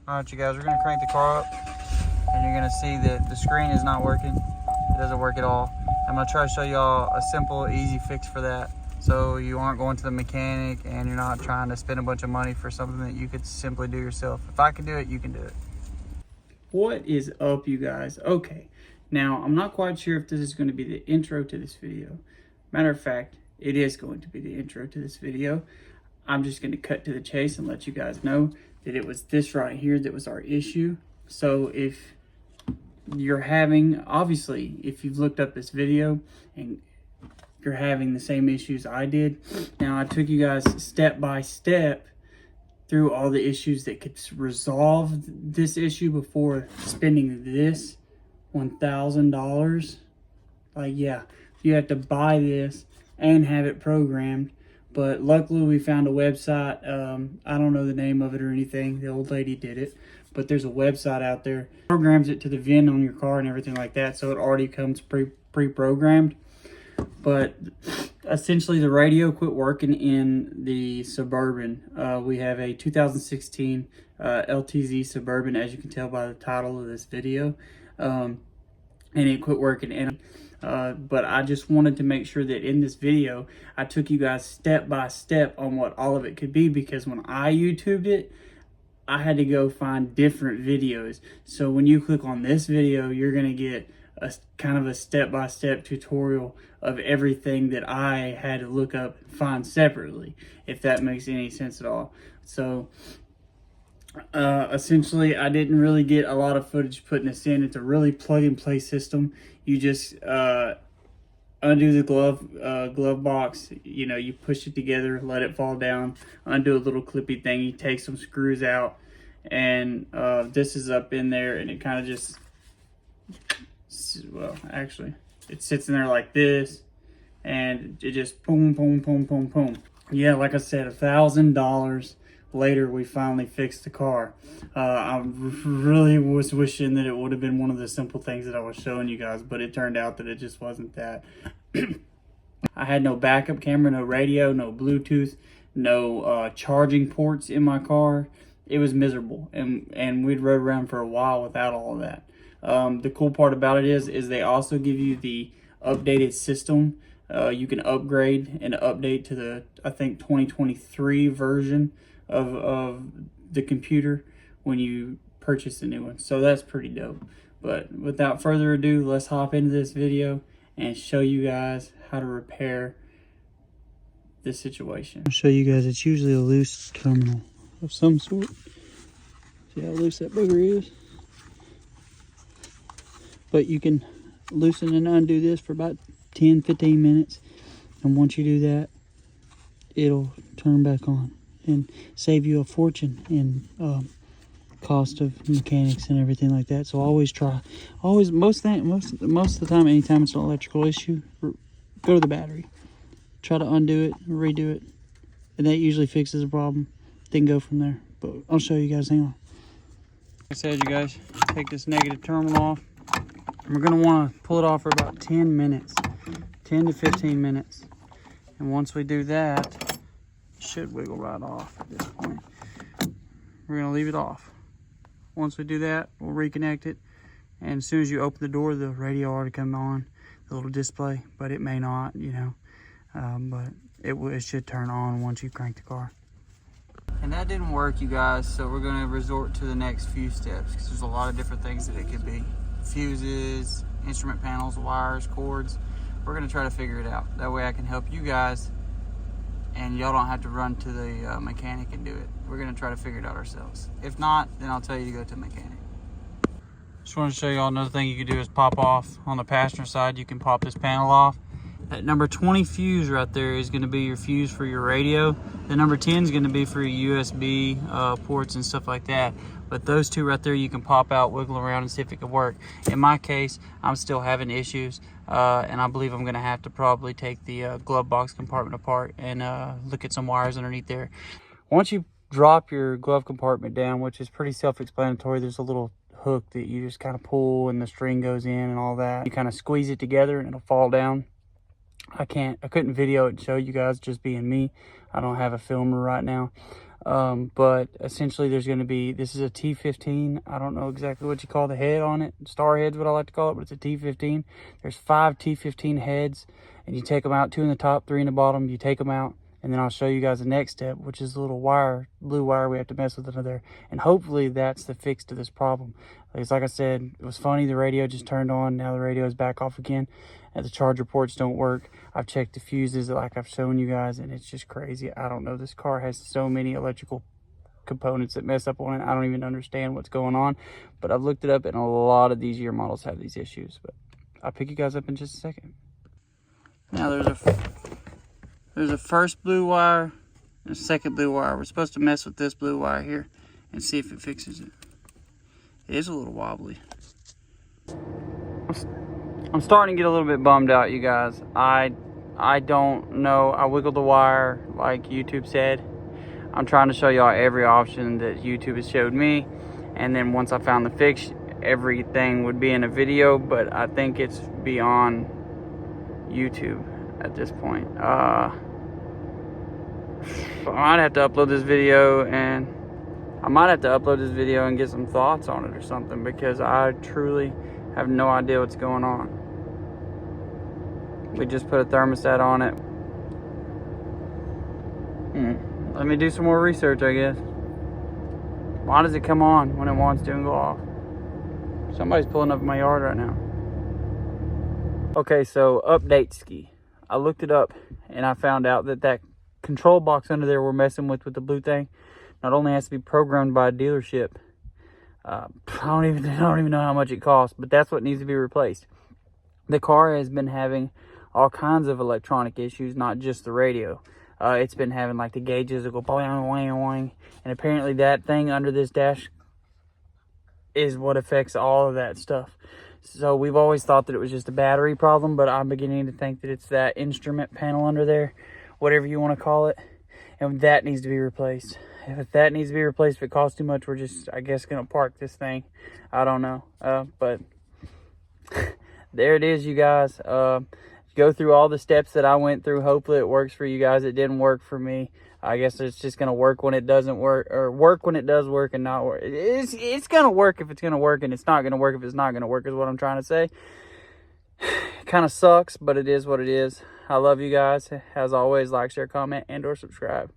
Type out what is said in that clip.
All right, you guys, we're gonna crank the car up and you're gonna see that the screen is not working. It doesn't work at all. I'm gonna try to show y'all a simple, easy fix for that. So you aren't going to the mechanic and you're not trying to spend a bunch of money for something that you could simply do yourself. If I can do it, you can do it. What is up, you guys? Okay, now I'm not quite sure if this is going to be the intro to this video. Matter of fact, it is going to be the intro to this video. I'm just going to cut to the chase and let you guys know that it was this right here that was our issue. So if you're having, obviously, if you've looked up this video and you're having the same issues I did, now I took you guys step by step through all the issues that could resolve this issue before spending this $1,000. Like, yeah, you have to buy this and have it programmed. But luckily we found a website. I don't know the name of it or anything. The old lady did it. But there's a website out there. Programs it to the VIN on your car and everything like that. So it already comes pre-programmed. But essentially the radio quit working in the Suburban. We have a 2016 LTZ Suburban, as you can tell by the title of this video. And it quit working. But I just wanted to make sure that in this video, I took you guys step by step on what all of it could be, because when I YouTubed it, I had to go find different videos. So when you click on this video, you're going to get a kind of a step-by-step tutorial of everything that I had to look up and find separately, if that makes any sense at all. So essentially, I didn't really get a lot of footage putting this in. It's a really plug-and-play system. You just undo the glove box. You know, you push it together, let it fall down, undo a little clippy thing. You take some screws out, and this is up in there, and it kind of just, well, actually, it sits in there like this, and it just boom, boom, boom, boom, boom. Yeah, like I said, $1,000 later, we finally fixed the car. I really was wishing that it would have been one of the simple things that I was showing you guys, but it turned out that it just wasn't that. I had no backup camera, no radio, no Bluetooth, no charging ports in my car. It was miserable, and we'd rode around for a while without all of that. The cool part about it is they also give you the updated system. You can upgrade and update to the, I think, 2023 version of the computer when you purchase a new one. So that's pretty dope. But without further ado, let's hop into this video and show you guys how to repair this situation. I'll show you guys, it's usually a loose terminal of some sort. See how loose that booger is? But you can loosen and undo this for about 10-15 minutes, and once you do that, it'll turn back on and save you a fortune in cost of mechanics and everything like that. So always try, most of the time, anytime it's an electrical issue, go to the battery, try to undo it, redo it, and that usually fixes the problem. Then go from there. But I'll show you guys. Hang on. Like I said, you guys, take this negative terminal off. We're going to want to pull it off for about 10 minutes, 10 to 15 minutes. And once we do that, it should wiggle right off at this point. We're going to leave it off. Once we do that, we'll reconnect it. And as soon as you open the door, the radio ought to come on, the little display, but it may not, you know. But it should turn on once you crank the car. And that didn't work, you guys, so we're going to resort to the next few steps, because there's a lot of different things that it could be. Fuses, instrument panels, wires, cords. We're going to try to figure it out. That way I can help you guys and y'all don't have to run to the mechanic and do it. We're going to try to figure it out ourselves. If not, then I'll tell you to go to a mechanic. Just want to show y'all another thing you can do is pop off. On the passenger side, you can pop this panel off. That number 20 fuse right there is going to be your fuse for your radio. The number 10 is going to be for your USB ports and stuff like that. But those two right there, you can pop out, wiggle around, and see if it could work. In my case, I'm still having issues, and I believe I'm going to have to probably take the glove box compartment apart and look at some wires underneath there. Once you drop your glove compartment down, which is pretty self-explanatory, there's a little hook that you just kind of pull and the string goes in and all that. You kind of squeeze it together and it'll fall down. I couldn't video it and show you guys, just being me. I don't have a filmer right now. But essentially there's going to be, this is a T15. I don't know exactly what you call the head on it. Star head's what I like to call it, but it's a T15. There's 5 T15 heads, and you take them out, 2 in the top, 3 in the bottom. You take them out, and then I'll show you guys the next step, which is the little wire, blue wire we have to mess with under there. And hopefully that's the fix to this problem. Because like I said, it was funny, the radio just turned on, now the radio is back off again, and the charger ports don't work. I've checked the fuses like I've shown you guys, and it's just crazy. I don't know, this car has so many electrical components that mess up on it. I don't even understand what's going on, but I've looked it up, and a lot of these year models have these issues. But I'll pick you guys up in just a second. Now there's a first blue wire and a second blue wire. We're supposed to mess with this blue wire here and see if it fixes it. It is a little wobbly. I'm starting to get a little bit bummed out, you guys. I don't know. I wiggled the wire like YouTube said. I'm trying to show y'all every option that YouTube has showed me, and then once I found the fix, everything would be in a video, but I think it's beyond YouTube at this point. I might have to upload this video, and get some thoughts on it or something, because I truly have no idea what's going on. We just put a thermostat on it. Let me do some more research, I guess. Why does it come on when it wants to and go off? Somebody's pulling up in my yard right now. Okay, so update ski. I looked it up, and I found out that control box under there we're messing with the blue thing not only has to be programmed by a dealership. I don't even know how much it costs, but that's what needs to be replaced. The car has been having all kinds of electronic issues, not just the radio. It's been having like the gauges that go boing, boing, boing, and apparently that thing under this dash is what affects all of that stuff. So we've always thought that it was just a battery problem, but I'm beginning to think that it's that instrument panel under there, whatever you want to call it, and that needs to be replaced. If that needs to be replaced, if it costs too much, we're just, I guess, going to park this thing. I don't know. But there it is, you guys. Go through all the steps that I went through. Hopefully it works for you guys. It didn't work for me. I guess it's just going to work when it doesn't work, or work when it does work and not work. It's going to work if it's going to work, and it's not going to work if it's not going to work, is what I'm trying to say. Kind of sucks, but it is what it is. I love you guys. As always, like, share, comment, and or subscribe.